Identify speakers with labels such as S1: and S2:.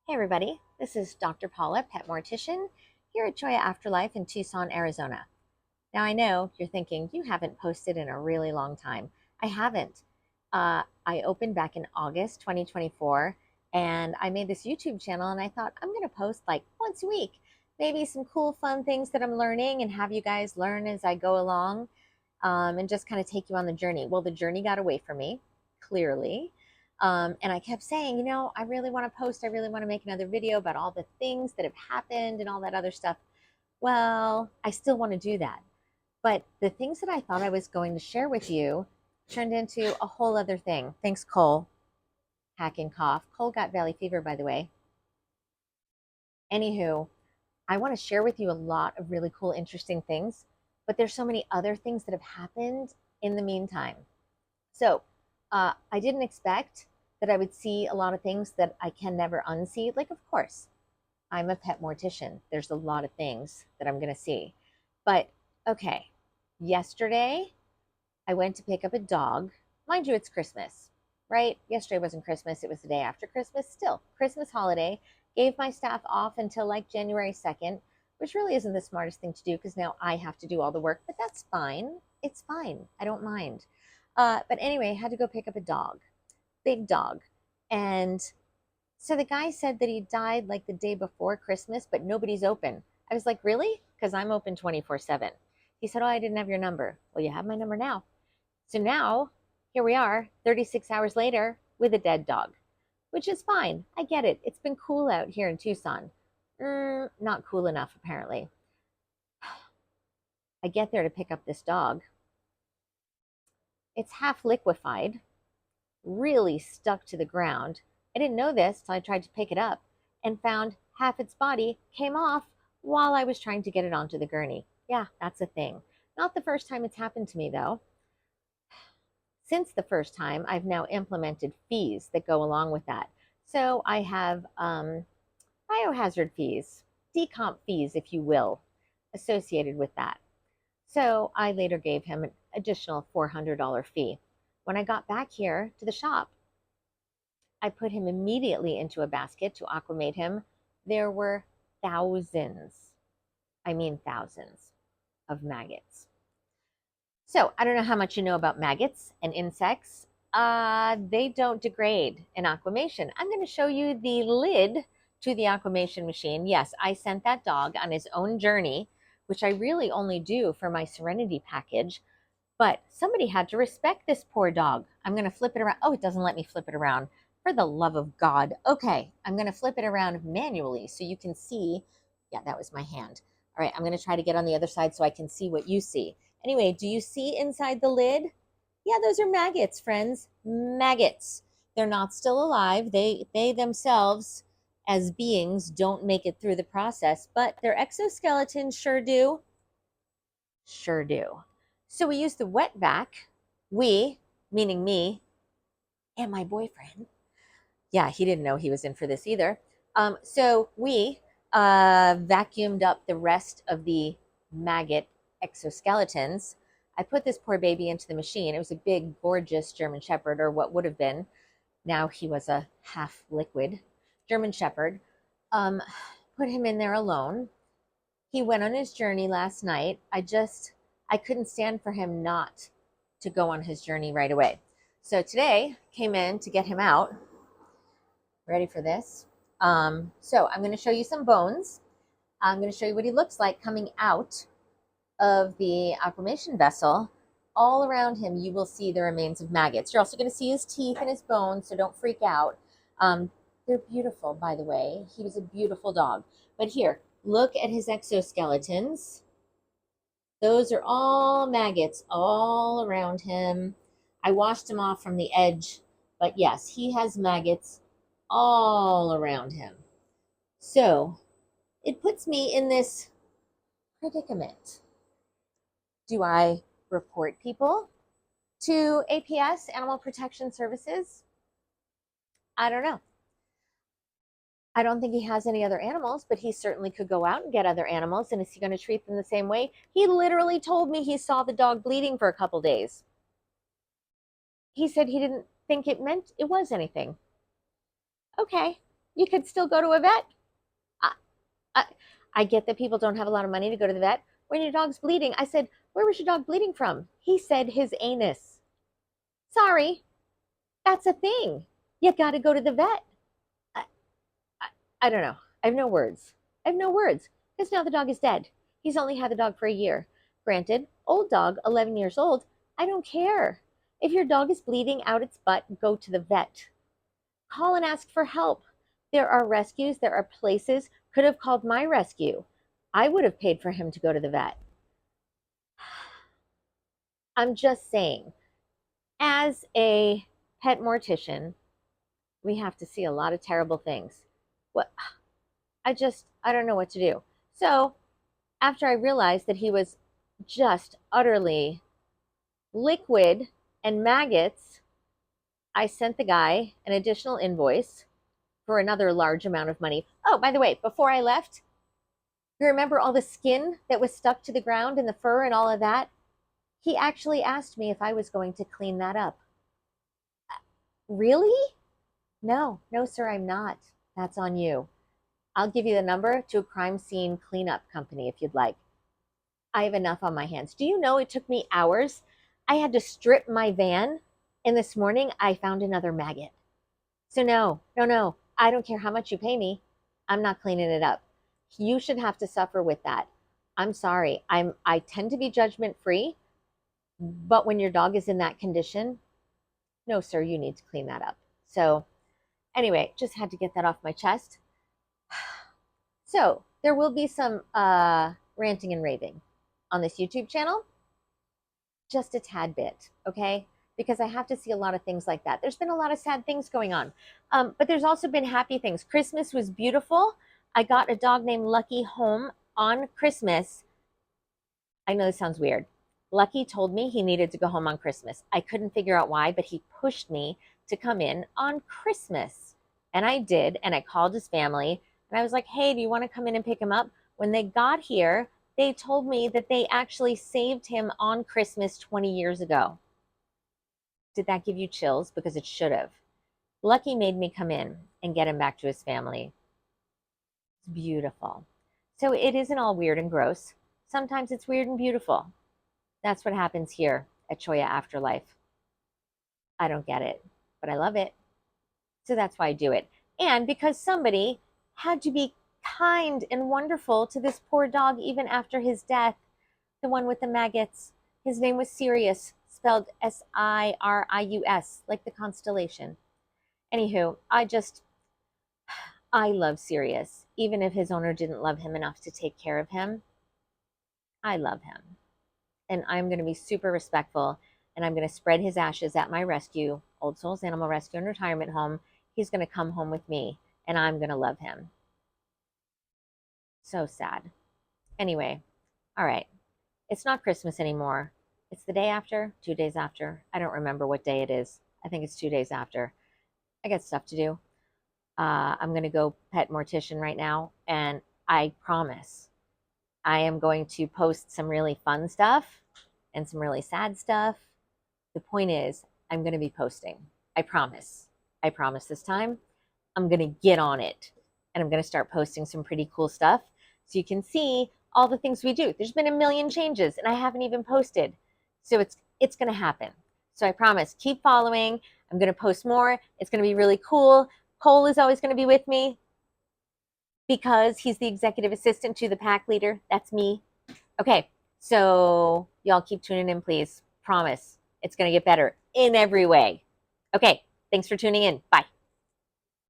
S1: Hey everybody, this is Dr. Paula, Pet Mortician, here at Joya Afterlife in Tucson, Arizona. Now I know you're thinking you haven't posted in a really long time. I haven't. I opened back in August 2024 and I made this YouTube channel and I thought I'm going to post like once a week, maybe some cool fun things that I'm learning and have you guys learn as I go along and just kind of take you on the journey. Well, the journey got away from me, clearly. And I kept saying, I really want to post. I really want to make another video about all the things that have happened and all that other stuff. Well, I still want to do that. But the things that I thought I was going to share with you turned into a whole other thing. Thanks, Cole. Hack and cough. Cole got valley fever, by the way. Anywho, I want to share with you a lot of really cool, interesting things, but there's so many other things that have happened in the meantime. So I didn't expect that I would see a lot of things that I can never unsee. Like, of course, I'm a pet mortician. There's a lot of things that I'm going to see. But okay, yesterday I went to pick up a dog. Mind you, it's Christmas, right? Yesterday wasn't Christmas. It was the day after Christmas. Still, Christmas holiday. Gave my staff off until like January 2nd, which really isn't the smartest thing to do because now I have to do all the work, but that's fine. It's fine. I don't mind. But anyway, I had to go pick up a dog, big dog. And so the guy said that he died like the day before Christmas, but nobody's open. I was like, really? Because I'm open 24/7. He said, oh, I didn't have your number. Well, you have my number now. So now, here we are, 36 hours later, with a dead dog, which is fine. I get it. It's been cool out here in Tucson. Not cool enough, apparently. I get there to pick up this dog. It's half liquefied, really stuck to the ground. I didn't know this till I tried to pick it up and found half its body came off while I was trying to get it onto the gurney. Yeah, that's a thing. Not the first time it's happened to me, though. Since the first time, I've now implemented fees that go along with that. So I have biohazard fees, decomp fees, if you will, associated with that. So I later gave him an additional $400 fee. When I got back here to the shop, I put him immediately into a basket to aquamate him. There were thousands, I mean thousands, of maggots. So I don't know how much you know about maggots and insects. They don't degrade in aquamation. I'm going to show you the lid to the aquamation machine. Yes, I sent that dog on his own journey, which I really only do for my Serenity package. But somebody had to respect this poor dog. I'm going to flip it around. Oh, it doesn't let me flip it around. For the love of God. Okay, I'm going to flip it around manually so you can see. Yeah, that was my hand. All right, I'm going to try to get on the other side so I can see what you see. Anyway, do you see inside the lid? Yeah, those are maggots, friends. Maggots. They're not still alive. They themselves, as beings, don't make it through the process, but their exoskeletons sure do. Sure do. So we use the wet vac. We, meaning me and my boyfriend. Yeah, he didn't know he was in for this either. So we vacuumed up the rest of the maggot exoskeletons. I put this poor baby into the machine. It was a big, gorgeous German Shepherd, or what would have been. Now he was a half liquid German Shepherd. Put him in there alone. He went on his journey last night. I couldn't stand for him not to go on his journey right away. So today came in to get him out. Ready for this? So I'm going to show you some bones. I'm going to show you what he looks like coming out of the aquamation vessel. All around him, you will see the remains of maggots. You're also going to see his teeth and his bones, so don't freak out. They're beautiful, by the way. He was a beautiful dog. But here, look at his exoskeletons. Those are all maggots all around him. I washed him off from the edge, but yes, he has maggots all around him. So it puts me in this predicament. Do I report people to APS, Animal Protection Services? I don't know. I don't think he has any other animals, but he certainly could go out and get other animals. And is he going to treat them the same way? He literally told me he saw the dog bleeding for a couple days. He said he didn't think it was anything. Okay. You could still go to a vet. I, I get that people don't have a lot of money to go to the vet. When your dog's bleeding, I said, where was your dog bleeding from? He said his anus. Sorry, that's a thing. You got to go to the vet. I, I, I don't know. I have no words. I have no words because now the dog is dead. He's only had the dog for a year. Granted, old dog, 11 years old. I don't care. If your dog is bleeding out its butt, go to the vet. Call and ask for help. There are rescues, there are places. Could have called my rescue. I would have paid for him to go to the vet. I'm just saying, as a pet mortician, we have to see a lot of terrible things. What I don't know what to do. So after I realized that he was just utterly liquid and maggots, I sent the guy an additional invoice for another large amount of money. Oh, by the way, before I left, you remember all the skin that was stuck to the ground and the fur and all of that? He actually asked me if I was going to clean that up. Really? No, sir, I'm not. That's on you. I'll give you the number to a crime scene cleanup company if you'd like. I have enough on my hands. Do you know it took me hours? I had to strip my van, and this morning I found another maggot. So no, I don't care how much you pay me. I'm not cleaning it up. You should have to suffer with that. I'm sorry. I tend to be judgment free, but when your dog is in that condition, no, sir, you need to clean that up. So anyway, just had to get that off my chest. So there will be some ranting and raving on this YouTube channel, just a tad bit, okay? Because I have to see a lot of things like that. There's been a lot of sad things going on, but there's also been happy things. Christmas was beautiful. I got a dog named Lucky home on Christmas. I know this sounds weird. Lucky told me he needed to go home on Christmas. I couldn't figure out why, but he pushed me to come in on Christmas. And I did, and I called his family, and I was like, hey, do you want to come in and pick him up? When they got here, they told me that they actually saved him on Christmas 20 years ago. Did that give you chills? Because it should have. Lucky made me come in and get him back to his family. It's beautiful. So it isn't all weird and gross. Sometimes it's weird and beautiful. That's what happens here at Choya Afterlife. I don't get it, but I love it. So that's why I do it. And because somebody had to be kind and wonderful to this poor dog even after his death, the one with the maggots. His name was Sirius, spelled Sirius, like the constellation. Anywho, I love Sirius. Even if his owner didn't love him enough to take care of him, I love him. And I'm going to be super respectful, and I'm going to spread his ashes at my rescue, Old Souls Animal Rescue and Retirement Home. He's going to come home with me, and I'm going to love him. So sad. Anyway, all right. It's not Christmas anymore. It's the day after, 2 days after. I don't remember what day it is. I think it's 2 days after. I got stuff to do. I'm going to go pet Mortician right now, and I promise I am going to post some really fun stuff and some really sad stuff. The point is, I'm going to be posting. I promise. I promise this time. I'm going to get on it, and I'm going to start posting some pretty cool stuff so you can see all the things we do. There's been a million changes, and I haven't even posted. So it's going to happen. So I promise, keep following. I'm going to post more. It's going to be really cool. Cole is always going to be with me because he's the executive assistant to the pack leader. That's me. Okay, so y'all keep tuning in, please. Promise, it's going to get better in every way. Okay, thanks for tuning in. Bye.